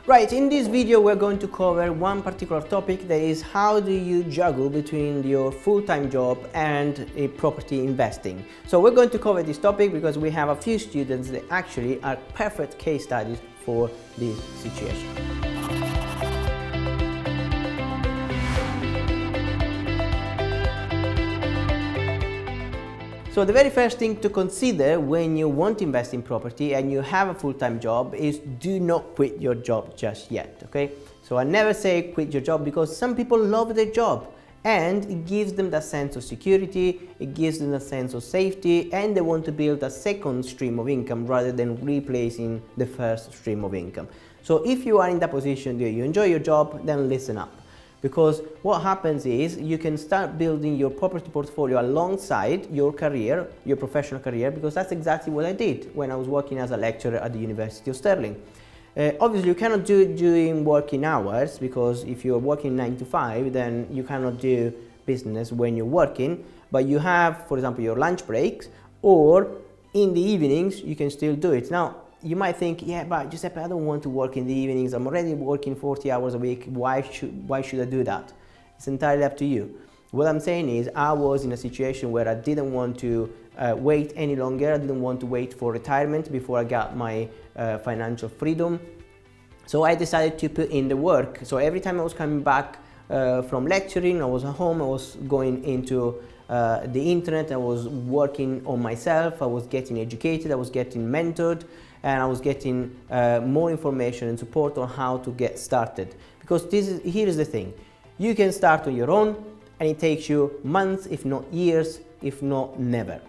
Right, in this video we're going to cover one particular topic, that is how do you juggle between your full-time job and a property investing. So we're going to cover this topic because we have a few students that actually are perfect case studies for this situation. So the very first thing to consider when you want to invest in property and you have a full-time job is do not quit your job just yet, okay? So I never say quit your job because some people love their job and it gives them that sense of security, it gives them a sense of safety, and they want to build a second stream of income rather than replacing the first stream of income. So if you are in that position that you enjoy your job, then listen up. Because what happens is you can start building your property portfolio alongside your career, your professional career, because that's exactly what I did when I was working as a lecturer at the University of Stirling. Obviously you cannot do it during working hours, because if you're working 9 to 5 then you cannot do business when you're working, but you have, for example, your lunch breaks, or in the evenings you can still do it. Now you might think, yeah, but Giuseppe, I don't want to work in the evenings. I'm already working 40 hours a week. Why should I do that? It's entirely up to you. What I'm saying is I was in a situation where I didn't want to wait any longer. I didn't want to wait for retirement before I got my financial freedom. So I decided to put in the work. So every time I was coming back from lecturing, I was at home, I was going into the internet, I was working on myself, I was getting educated, I was getting mentored, and I was getting more information and support on how to get started. Because here is the thing, you can start on your own and it takes you months, if not years, if not never.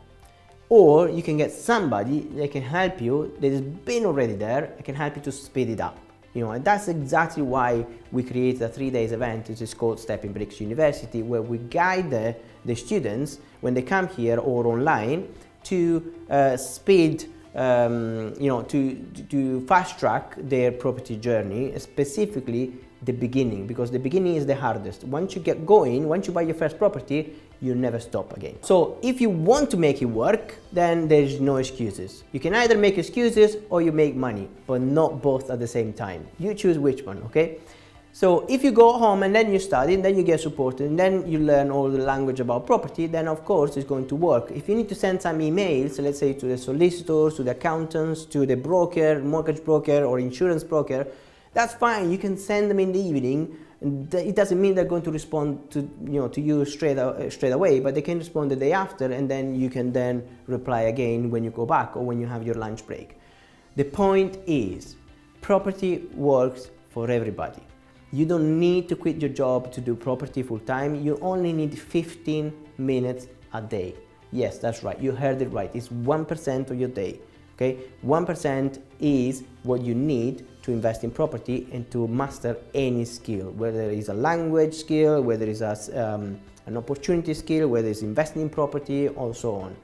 Or you can get somebody that can help you, that has been already there, and can help you to speed it up. And that's exactly why we created a 3-day event, which is called Stepping Bricks University, where we guide the students when they come here or online to speed, to fast track their property journey, specifically the beginning, because the beginning is the hardest. Once you get going, once you buy your first property, you never stop again. So if you want to make it work, then there's no excuses. You can either make excuses or you make money, but not both at the same time. You choose which one, okay? So if you go home and then you study and then you get supported and then you learn all the language about property, then of course it's going to work. If you need to send some emails, let's say to the solicitors, to the accountants, to the broker, mortgage broker or insurance broker, that's fine. You can send them in the evening. It doesn't mean they're going to respond to you straight away, but they can respond the day after, and then you can then reply again when you go back or when you have your lunch break. The point is, property works for everybody. You don't need to quit your job to do property full time. You only need 15 minutes a day. Yes, that's right. You heard it right. It's 1% of your day. Okay, 1% is what you need to invest in property and to master any skill, whether it's a language skill, whether it's an opportunity skill, whether it's investing in property, or so on.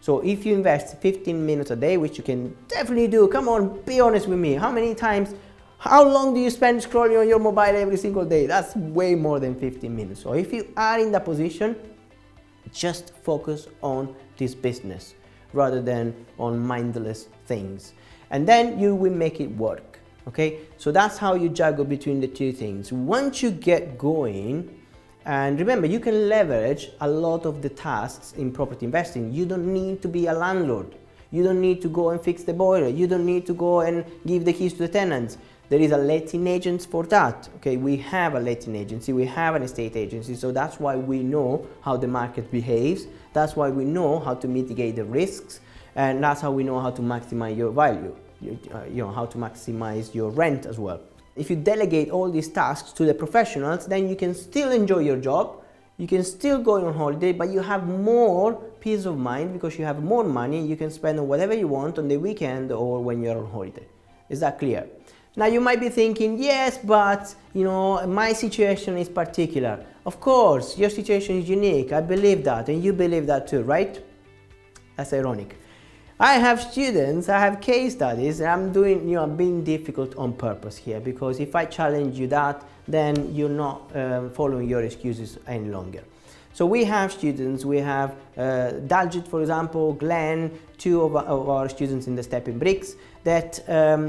So if you invest 15 minutes a day, which you can definitely do, come on, be honest with me. How long do you spend scrolling on your mobile every single day? That's way more than 15 minutes. So if you are in that position, just focus on this business rather than on mindless things, and then you will make it work. Okay, so that's how you juggle between the two things. Once you get going, and remember, you can leverage a lot of the tasks in property investing. You don't need to be a landlord. You don't need to go and fix the boiler. You don't need to go and give the keys to the tenants. There is a letting agent for that. Okay, we have a letting agency, we have an estate agency, so that's why we know how the market behaves. That's why we know how to mitigate the risks, and that's how we know how to maximize your value. How to maximize your rent as well. If you delegate all these tasks to the professionals, then you can still enjoy your job, you can still go on holiday, but you have more peace of mind because you have more money you can spend on whatever you want on the weekend or when you're on holiday. Is that clear? Now you might be thinking, yes, but my situation is particular. Of course, your situation is unique. I believe that, and you believe that too, right? That's ironic. I have students, I have case studies, and I'm being difficult on purpose here, because if I challenge you that, then you're not following your excuses any longer. So we have students, we have Daljit, for example, Glen, two of our students in the Stepping Bricks, that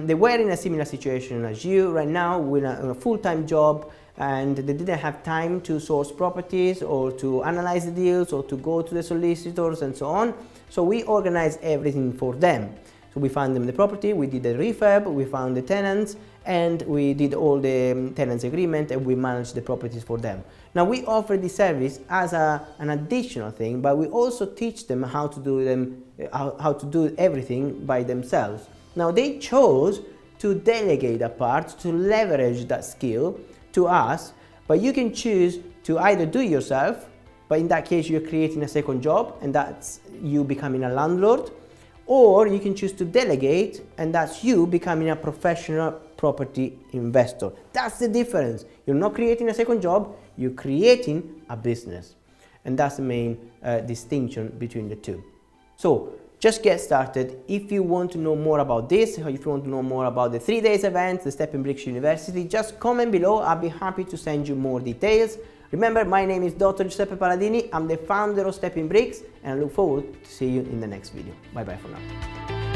they were in a similar situation as you right now, with a full-time job, and they didn't have time to source properties or to analyze the deals or to go to the solicitors and so on. So we organized everything for them. So we found them the property, we did the refurb, we found the tenants, and we did all the tenants agreement, and we managed the properties for them. Now we offer this service as an additional thing, but we also teach them how to do everything by themselves. Now they chose to delegate that part, to leverage that skill to us, but you can choose to either do it yourself, but in that case you're creating a second job, and that's you becoming a landlord, or you can choose to delegate, and that's you becoming a professional property investor. That's the difference. You're not creating a second job, you're creating a business. And that's the main distinction between the two. So just get started. If you want to know more about this, or if you want to know more about the 3 days event, the Stepping Bricks University, just comment below. I'll be happy to send you more details. Remember, my name is Dr. Giuseppe Paladini. I'm the founder of Stepping Bricks, and I look forward to see you in the next video. Bye bye for now.